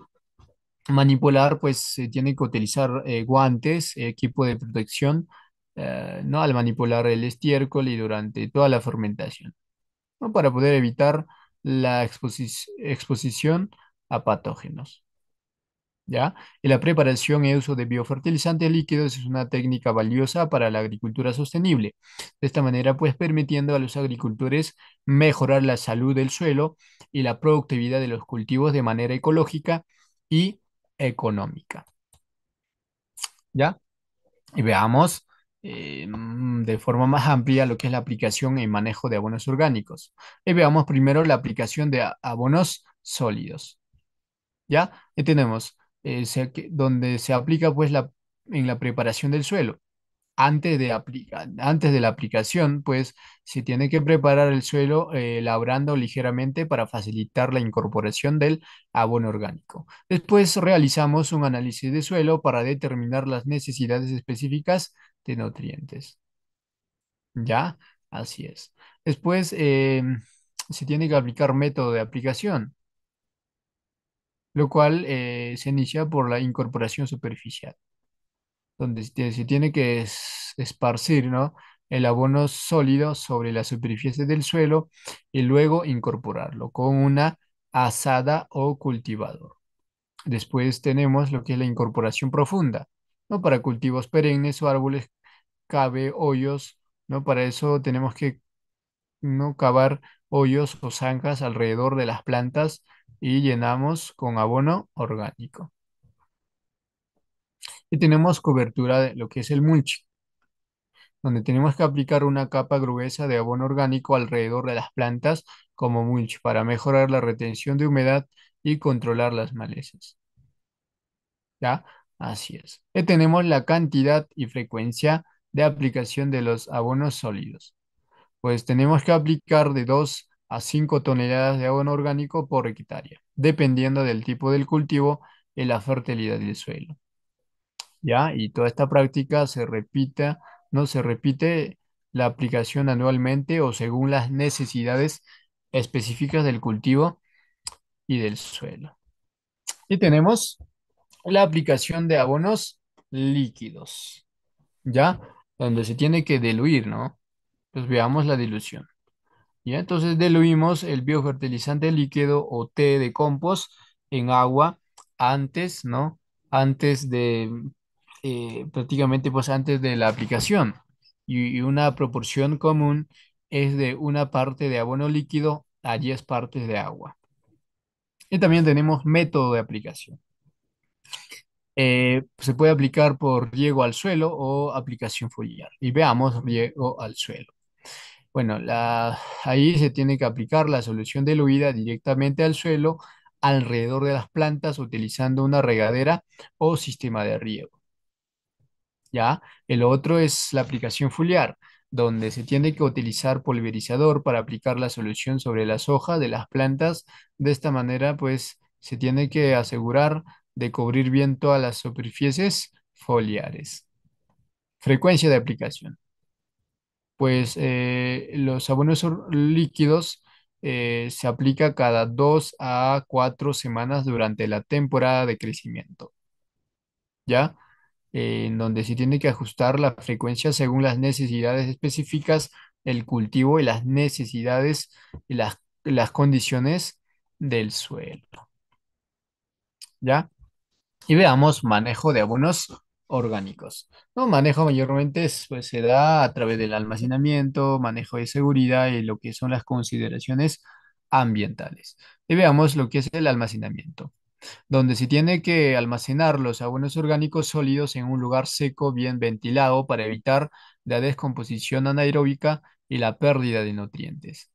manipular, pues se tiene que utilizar guantes, equipo de protección, ¿no? Al manipular el estiércol y durante toda la fermentación, ¿no? Para poder evitar la exposición a patógenos, ¿ya? Y la preparación y uso de biofertilizantes líquidos es una técnica valiosa para la agricultura sostenible. De esta manera, pues permitiendo a los agricultores mejorar la salud del suelo y la productividad de los cultivos de manera ecológica y económica, ¿ya? Y veamos de forma más amplia lo que es la aplicación y manejo de abonos orgánicos. Y veamos primero la aplicación de abonos sólidos. ¿Ya? Y tenemos donde se aplica pues en la preparación del suelo. Antes de la aplicación, pues se tiene que preparar el suelo labrando ligeramente para facilitar la incorporación del abono orgánico. Después realizamos un análisis de suelo para determinar las necesidades específicas de nutrientes. ¿Ya? Así es. Después se tiene que aplicar método de aplicación, lo cual se inicia por la incorporación superficial, donde se tiene que esparcir, ¿no? El abono sólido sobre la superficie del suelo y luego incorporarlo con una azada o cultivador. Después tenemos lo que es la incorporación profunda, ¿no? Para cultivos perennes o árboles cabe hoyos, ¿no? Para eso tenemos que, ¿no? Cavar hoyos o zanjas alrededor de las plantas y llenamos con abono orgánico. Y tenemos cobertura de lo que es el mulch, donde tenemos que aplicar una capa gruesa de abono orgánico alrededor de las plantas como mulch para mejorar la retención de humedad y controlar las malezas. ¿Ya? Así es. Tenemos la cantidad y frecuencia de aplicación de los abonos sólidos. Pues tenemos que aplicar de 2 a 5 toneladas de abono orgánico por hectárea, dependiendo del tipo del cultivo y la fertilidad del suelo. ¿Ya? Y toda esta práctica se repita, no se repite la aplicación anualmente o según las necesidades específicas del cultivo y del suelo. Y tenemos la aplicación de abonos líquidos, ¿ya? Donde se tiene que diluir, ¿no? Pues veamos la dilución. ¿Ya? Entonces diluimos el biofertilizante líquido o té de compost en agua antes, ¿no? Antes de, prácticamente pues antes de la aplicación. Y una proporción común es de una parte de abono líquido a 10 partes de agua. Y también tenemos método de aplicación. Se puede aplicar por riego al suelo o aplicación foliar. Y veamos riego al suelo. Bueno, ahí se tiene que aplicar la solución diluida directamente al suelo alrededor de las plantas utilizando una regadera o sistema de riego. ¿Ya? El otro es la aplicación foliar, donde se tiene que utilizar pulverizador para aplicar la solución sobre las hojas de las plantas. De esta manera, pues, se tiene que asegurar de cubrir bien todas las superficies foliares. Frecuencia de aplicación. Pues los abonos líquidos se aplica cada 2 a 4 semanas durante la temporada de crecimiento, ¿ya? En donde se tiene que ajustar la frecuencia según las necesidades específicas del cultivo y las necesidades y las condiciones del suelo, ¿ya? Y veamos manejo de abonos orgánicos. ¿No? Manejo mayormente pues, se da a través del almacenamiento, manejo de seguridad y lo que son las consideraciones ambientales. Y veamos lo que es el almacenamiento, donde se tiene que almacenar los abonos orgánicos sólidos en un lugar seco, bien ventilado, para evitar la descomposición anaeróbica y la pérdida de nutrientes.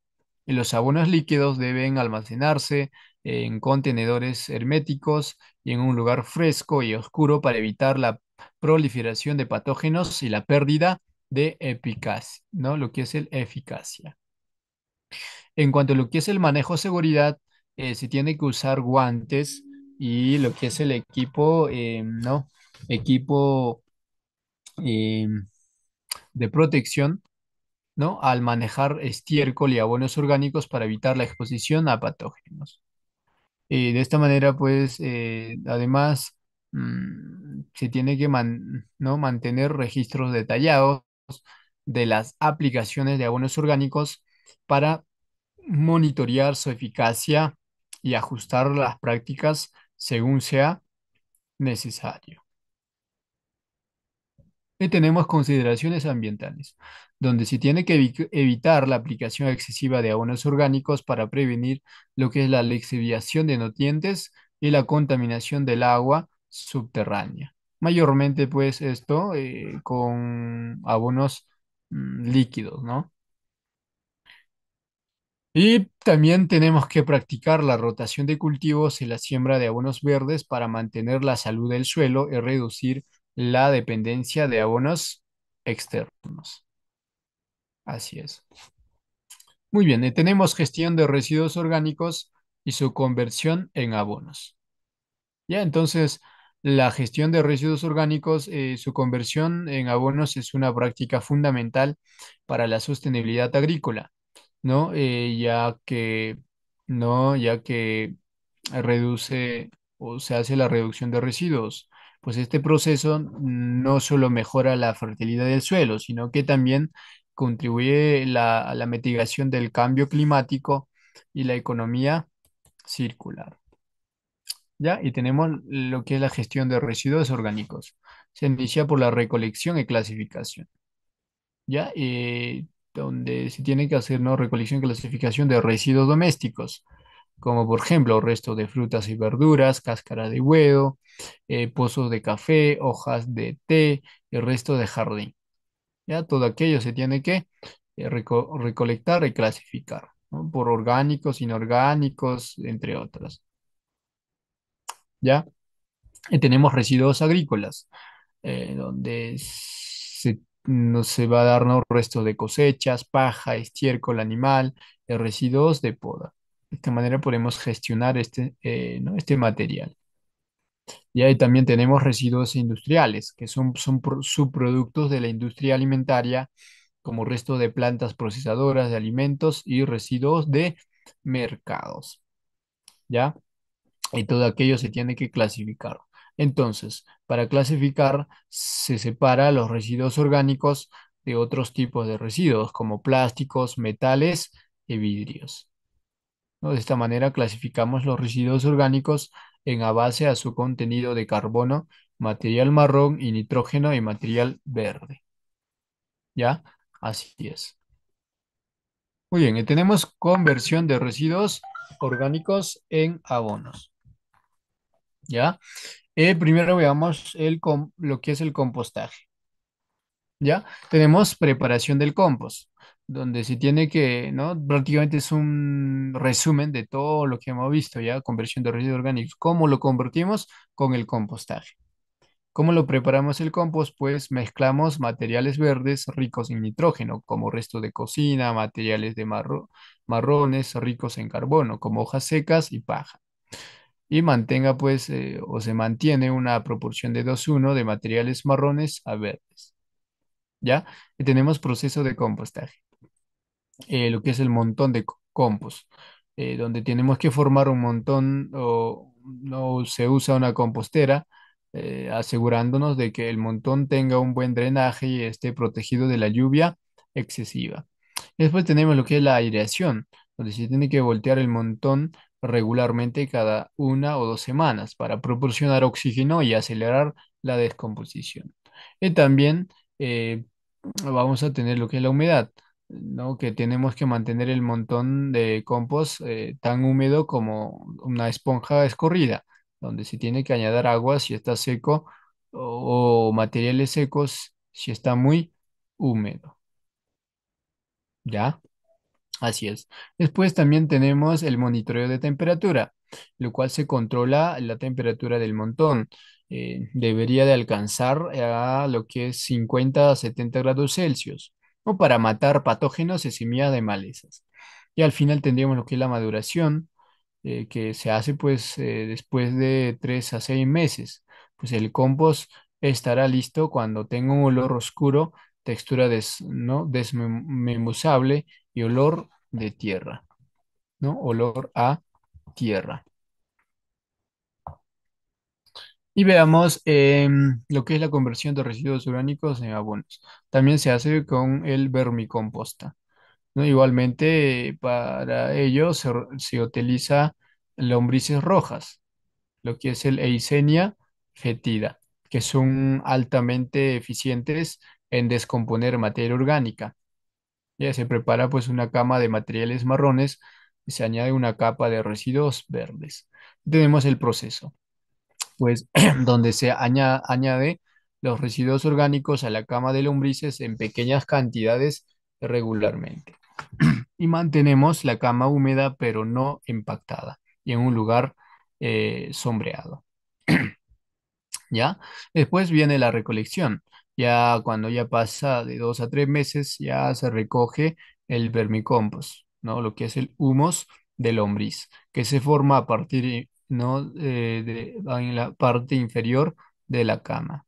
Y los abonos líquidos deben almacenarse en contenedores herméticos y en un lugar fresco y oscuro para evitar la proliferación de patógenos y la pérdida de eficacia, ¿no? Lo que es el eficacia. En cuanto a lo que es el manejo de seguridad, se tiene que usar guantes y lo que es el equipo, ¿no? Equipo eh, de protección, ¿no? Al manejar estiércol y abonos orgánicos para evitar la exposición a patógenos. De esta manera, pues, además, se tiene que ¿no? mantener registros detallados de las aplicaciones de abonos orgánicos para monitorear su eficacia y ajustar las prácticas según sea necesario. Y tenemos consideraciones ambientales, donde se tiene que evitar la aplicación excesiva de abonos orgánicos para prevenir lo que es la lixiviación de nutrientes y la contaminación del agua subterránea. Mayormente, pues, esto con abonos líquidos, ¿no? Y también tenemos que practicar la rotación de cultivos y la siembra de abonos verdes para mantener la salud del suelo y reducir la dependencia de abonos externos. Así es. Muy bien, tenemos gestión de residuos orgánicos y su conversión en abonos. Ya, entonces, la gestión de residuos orgánicos, su conversión en abonos es una práctica fundamental para la sostenibilidad agrícola, ¿no? Ya que reduce o se hace la reducción de residuos. Pues este proceso no solo mejora la fertilidad del suelo, sino que también contribuye a la mitigación del cambio climático y la economía circular. ¿Ya? Y tenemos lo que es la gestión de residuos orgánicos. Se inicia por la recolección y clasificación. ¿Ya? Donde se tiene que hacer, ¿no? Recolección y clasificación de residuos domésticos, como por ejemplo restos de frutas y verduras, cáscara de huevo, pozos de café, hojas de té y restos de jardín. Ya todo aquello se tiene que recolectar y clasificar, ¿no? Por orgánicos, inorgánicos, entre otras. ¿Ya? Y tenemos residuos agrícolas, donde no se va a dar, ¿no? Restos de cosechas, paja, estiércol animal, residuos de poda. De esta manera podemos gestionar ¿no? este material. Y ahí también tenemos residuos industriales, que son subproductos de la industria alimentaria, como resto de plantas procesadoras de alimentos y residuos de mercados, ¿ya? Y todo aquello se tiene que clasificar. Entonces, para clasificar, se separa los residuos orgánicos de otros tipos de residuos, como plásticos, metales y vidrios, ¿no? De esta manera clasificamos los residuos orgánicos en a base a su contenido de carbono, material marrón y nitrógeno y material verde. ¿Ya? Así es. Muy bien, y tenemos conversión de residuos orgánicos en abonos. ¿Ya? Primero veamos lo que es el compostaje. ¿Ya? Tenemos preparación del compost, donde se tiene que, ¿no? Prácticamente es un resumen de todo lo que hemos visto, ¿ya? Conversión de residuos orgánicos. ¿Cómo lo convertimos? Con el compostaje. ¿Cómo lo preparamos el compost? Pues mezclamos materiales verdes ricos en nitrógeno, como resto de cocina, materiales de marrones ricos en carbono, como hojas secas y paja. Y mantenga, pues, o se mantiene una proporción de 2:1 de materiales marrones a verdes. ¿Ya? Y tenemos proceso de compostaje, lo que es el montón de compost, donde tenemos que formar un montón o no se usa una compostera, asegurándonos de que el montón tenga un buen drenaje y esté protegido de la lluvia excesiva. Después tenemos lo que es la aireación, donde se tiene que voltear el montón regularmente cada 1 o 2 semanas para proporcionar oxígeno y acelerar la descomposición. Y también eh, vamos a tener lo que es la humedad, ¿no? Que tenemos que mantener el montón de compost tan húmedo como una esponja escorrida, donde se tiene que añadir agua si está seco o materiales secos si está muy húmedo, ¿ya? Así es. Después también tenemos el monitoreo de temperatura, lo cual se controla la temperatura del montón. Debería de alcanzar a lo que es 50 a 70 grados Celsius, o para matar patógenos y semillas de malezas. Y al final tendríamos lo que es la maduración, que se hace pues después de 3 a 6 meses. Pues el compost estará listo cuando tenga un olor oscuro, textura ¿no? desmemuzable y olor de tierra, ¿no? Olor a tierra. Y veamos lo que es la conversión de residuos orgánicos en abonos. También se hace con el vermicomposta, ¿no? Igualmente, para ello se utiliza lombrices rojas, lo que es el Eisenia fetida, que son altamente eficientes en descomponer materia orgánica. Ya se prepara pues una cama de materiales marrones y se añade una capa de residuos verdes. Tenemos el proceso, pues donde se añade los residuos orgánicos a la cama de lombrices en pequeñas cantidades regularmente. Y mantenemos la cama húmeda pero no empactada y en un lugar sombreado. ¿Ya? Después viene la recolección. Ya cuando ya pasa de 2 a 3 meses, ya se recoge el vermicompost, ¿no? Lo que es el humus de lombriz, que se forma a partir, ¿no? En la parte inferior de la cama,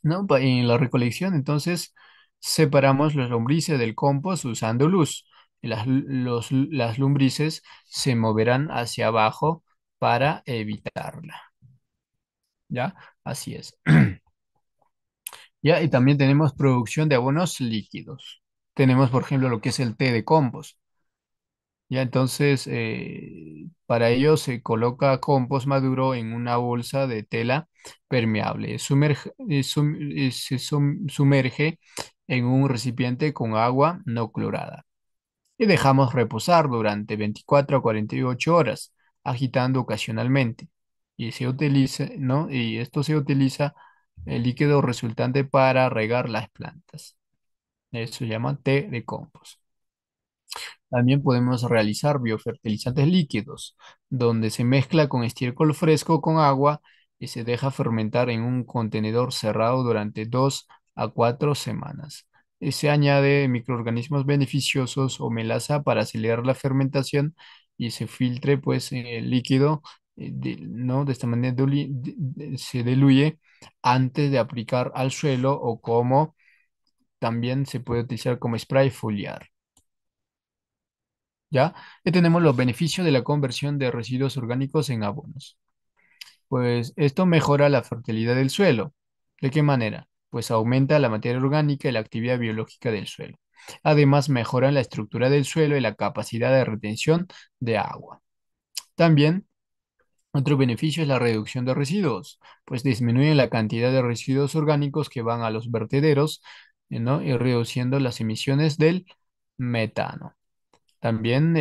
¿no? En la recolección, entonces, separamos las lombrices del compost usando luz. Y las lombrices se moverán hacia abajo para evitarla, ¿ya? Así es. ¿Ya? Y también tenemos producción de abonos líquidos. Tenemos, por ejemplo, lo que es el té de compost. ¿Ya? Entonces, para ello se coloca compost maduro en una bolsa de tela permeable. Sumerge en un recipiente con agua no clorada y dejamos reposar durante 24 a 48 horas, agitando ocasionalmente. Y se utiliza, ¿no? Y esto se utiliza el líquido resultante para regar las plantas. Eso se llama té de compost. También podemos realizar biofertilizantes líquidos, donde se mezcla con estiércol fresco con agua y se deja fermentar en un contenedor cerrado durante 2 a 4 semanas. Y se añade microorganismos beneficiosos o melaza para acelerar la fermentación y se filtre pues el líquido, ¿no? De esta manera se diluye antes de aplicar al suelo o como también se puede utilizar como spray foliar. ¿Ya? Y tenemos los beneficios de la conversión de residuos orgánicos en abonos. Pues esto mejora la fertilidad del suelo. ¿De qué manera? Pues aumenta la materia orgánica y la actividad biológica del suelo. Además, mejora la estructura del suelo y la capacidad de retención de agua. También, otro beneficio es la reducción de residuos, pues disminuye la cantidad de residuos orgánicos que van a los vertederos, ¿no? Y reduciendo las emisiones del metano. También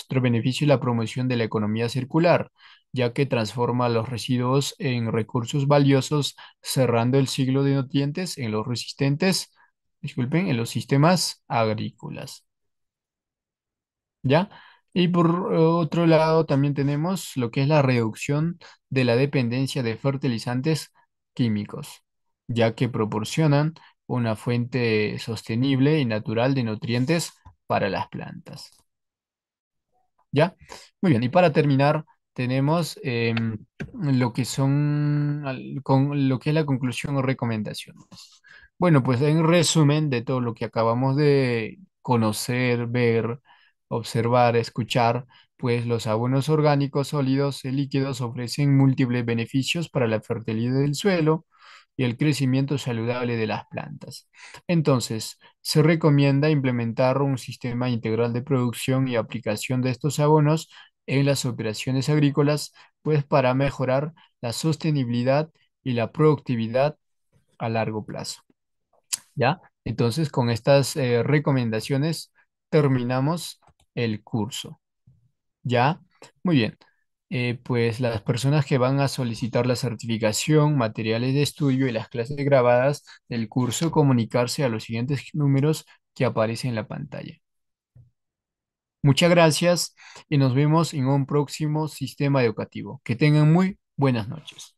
otro beneficio es la promoción de la economía circular, ya que transforma los residuos en recursos valiosos, cerrando el ciclo de nutrientes en los resistentes, disculpen, en los sistemas agrícolas. ¿Ya? Y por otro lado, también tenemos lo que es la reducción de la dependencia de fertilizantes químicos, ya que proporcionan una fuente sostenible y natural de nutrientes para las plantas. ¿Ya? Muy bien, y para terminar, tenemos lo que son, con lo que es la conclusión o recomendaciones. Bueno, pues en resumen de todo lo que acabamos de conocer, ver, observar, escuchar, pues los abonos orgánicos sólidos y líquidos ofrecen múltiples beneficios para la fertilidad del suelo y el crecimiento saludable de las plantas. Entonces, se recomienda implementar un sistema integral de producción y aplicación de estos abonos en las operaciones agrícolas, pues para mejorar la sostenibilidad y la productividad a largo plazo. ¿Ya? Entonces, con estas recomendaciones terminamos el curso. ¿Ya? Muy bien. Pues las personas que van a solicitar la certificación, materiales de estudio y las clases grabadas del curso, comunicarse a los siguientes números que aparecen en la pantalla. Muchas gracias y nos vemos en un próximo sistema educativo. Que tengan muy buenas noches.